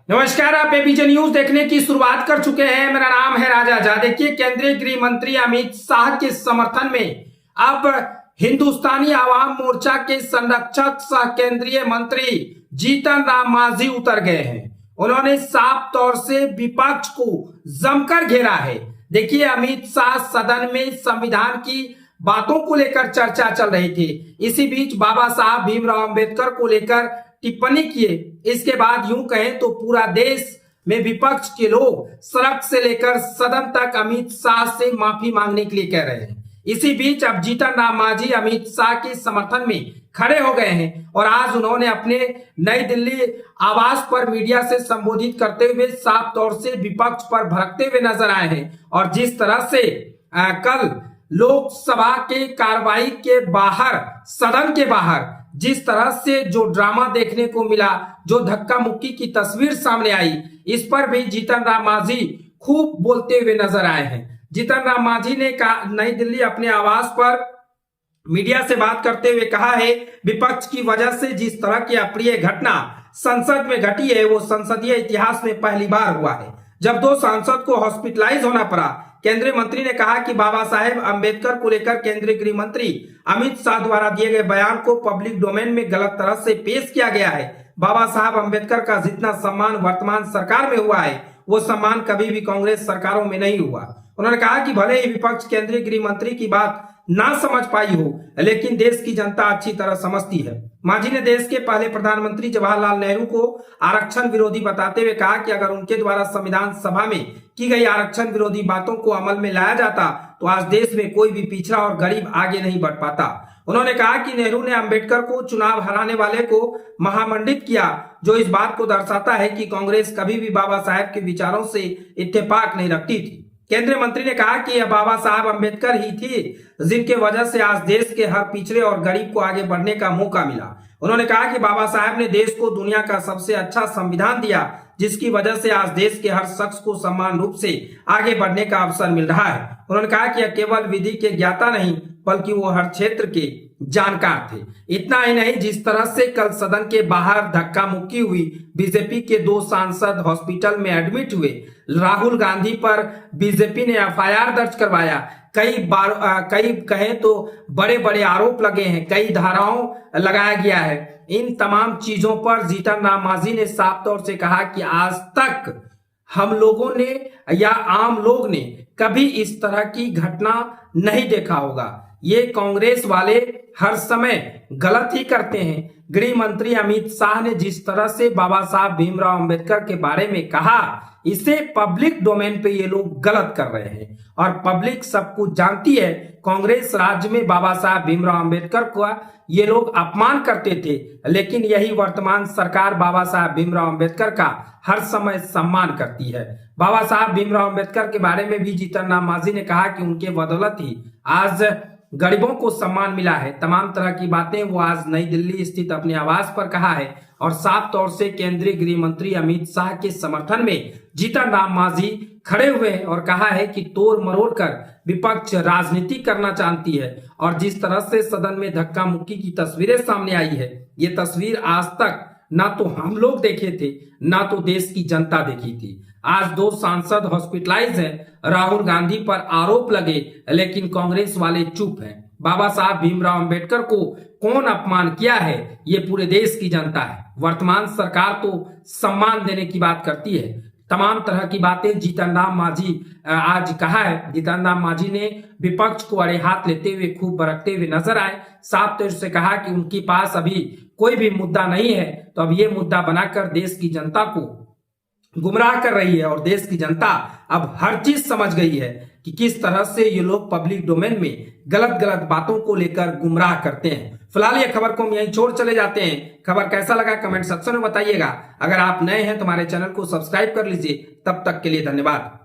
नमस्कार, आप ABJ news देखने की शुरुआत कर चुके हैं। मेरा नाम है राजा झा। देखिए, केंद्रीय गृह मंत्री अमित शाह के समर्थन में अब हिंदुस्तानी आवाम मोर्चा के संरक्षक सह केंद्रीय मंत्री जीतन राम मांझी उतर गए हैं। उन्होंने साफ तौर से विपक्ष को जमकर घेरा है। देखिए, अमित शाह सदन में संविधान की बातों को लेकर चर्चा चल रही थी। इसी बीच बाबा साहब भीमराव अंबेडकर को लेकर टिप्पणी किए। इसके बाद यूं कहें तो पूरा देश में विपक्ष के लोग सड़क से लेकर सदन तक अमित शाह से माफी मांगने के लिए कह रहे हैं। इसी बीच अब जीतन राम मांझी अमित शाह के समर्थन में खड़े हो गए हैं और आज उन्होंने अपने नई दिल्ली आवास पर मीडिया से संबोधित करते हुए साफ तौर से विपक्ष पर भड़कते हुए नजर आए हैं। और जिस तरह से कल लोकसभा के कार्रवाई के बाहर, सदन के बाहर जिस तरह से जो ड्रामा देखने को मिला, जो धक्का मुक्की की तस्वीर सामने आई, इस पर भी जीतन राम मांझी खूब बोलते हुए नजर आए हैं। जीतन राम मांझी ने नई दिल्ली अपने आवास पर मीडिया से बात करते हुए कहा है, विपक्ष की वजह से जिस तरह की अप्रिय घटना संसद में घटी है वो संसदीय इतिहास में पहली बार हुआ है, जब दो सांसद को हॉस्पिटलाइज होना पड़ा। केंद्रीय मंत्री ने कहा कि बाबा साहेब अंबेडकर को लेकर केंद्रीय गृह मंत्री अमित शाह द्वारा दिए गए बयान को पब्लिक डोमेन में गलत तरह से पेश किया गया है। बाबा साहब अंबेडकर का जितना सम्मान वर्तमान सरकार में हुआ है वो सम्मान कभी भी कांग्रेस सरकारों में नहीं हुआ। उन्होंने कहा कि भले ही विपक्ष केंद्रीय गृह मंत्री की बात ना समझ पाई हो, लेकिन देश की जनता अच्छी तरह समझती है। मांझी ने देश के पहले प्रधानमंत्री जवाहरलाल नेहरू को आरक्षण विरोधी बताते हुए कहा कि अगर उनके द्वारा संविधान सभा में की गई आरक्षण विरोधी बातों को अमल में लाया जाता तो आज देश में कोई भी पिछड़ा और गरीब आगे नहीं बढ़ पाता। उन्होंने कहा कि नेहरू ने अंबेडकर को चुनाव हराने वाले को महामंडित किया, जो इस बात को दर्शाता है कि कांग्रेस कभी भी बाबा साहेब के विचारों से इत्तेफाक नहीं रखती थी। केंद्रीय मंत्री ने कहा कि यह बाबा साहब अंबेडकर ही थी जिनके वजह से आज देश के हर पिछड़े और गरीब को आगे बढ़ने का मौका मिला। उन्होंने कहा कि बाबा साहब ने देश को दुनिया का सबसे अच्छा संविधान दिया, जिसकी वजह से आज देश के हर शख्स को समान रूप से आगे बढ़ने का अवसर मिल रहा है। उन्होंने कहा कि यह केवल विधि के ज्ञाता नहीं बल्कि वो हर क्षेत्र के जानकार थे। इतना ही नहीं, जिस तरह से कल सदन के बाहर धक्का मुक्की हुई, बीजेपी के दो सांसद हॉस्पिटल में एडमिट हुए, राहुल गांधी पर बीजेपी ने एफआईआर दर्ज करवाया, कई कहें तो बड़े बड़े आरोप लगे हैं, कई धाराओं लगाया गया है। इन तमाम चीजों पर जीतन राम मांझी ने साफ तौर से कहा कि आज तक हम लोगों ने या आम लोग ने कभी इस तरह की घटना नहीं देखा होगा। ये कांग्रेस वाले हर समय गलत ही करते हैं। गृह मंत्री अमित शाह ने जिस तरह से बाबा साहब भीमराव अंबेडकर के बारे में कहा, इसे पब्लिक डोमेन पे ये लोग गलत कर रहे हैं और पब्लिक सब कुछ जानती है। कांग्रेस राज्य में बाबा साहब भीमराव अंबेडकर का ये लोग अपमान करते थे, लेकिन यही वर्तमान सरकार बाबा साहब भीमराव अंबेडकर का हर समय सम्मान करती है। बाबा साहब भीमराव अंबेडकर के बारे में भी जीतन राम मांझी ने कहा कि उनके बदौलत ही आज गरीबों को सम्मान मिला है। तमाम तरह की बातें वो आज नई दिल्ली स्थित अपने आवास पर कहा है और साफ तौर से केंद्रीय गृह मंत्री अमित शाह के समर्थन में जीतन राम मांझी खड़े हुए हैं और कहा है कि तोड़ मरोड़ कर विपक्ष राजनीति करना चाहती है। और जिस तरह से सदन में धक्का मुक्की की तस्वीरें सामने आई है, ये तस्वीर आज तक ना तो हम लोग देखे थे ना तो देश की जनता देखी थी। आज दो सांसद हॉस्पिटलाइज हैं, राहुल गांधी पर आरोप लगे, लेकिन कांग्रेस वाले चुप हैं। बाबा साहब भीमराव अंबेडकर को कौन अपमान किया है ये पूरे देश की जनता है। वर्तमान सरकार तो सम्मान देने की बात करती है। तमाम तरह की बातें जीतन राम मांझी आज कहा है। जीतन राम मांझी ने विपक्ष को अड़े हाथ लेते हुए खूब बरकते हुए नजर आए। साफ तौर से कहा कि उनके पास अभी कोई भी मुद्दा नहीं है, तो अब ये मुद्दा बनाकर देश की जनता को गुमराह कर रही है और देश की जनता अब हर चीज समझ गई है कि किस तरह से ये लोग पब्लिक डोमेन में गलत गलत बातों को लेकर गुमराह करते हैं। फिलहाल ये खबर को हम यहीं छोड़ चले जाते हैं। खबर कैसा लगा कमेंट सेक्शन में बताइएगा। अगर आप नए हैं तो हमारे चैनल को सब्सक्राइब कर लीजिए। तब तक के लिए धन्यवाद।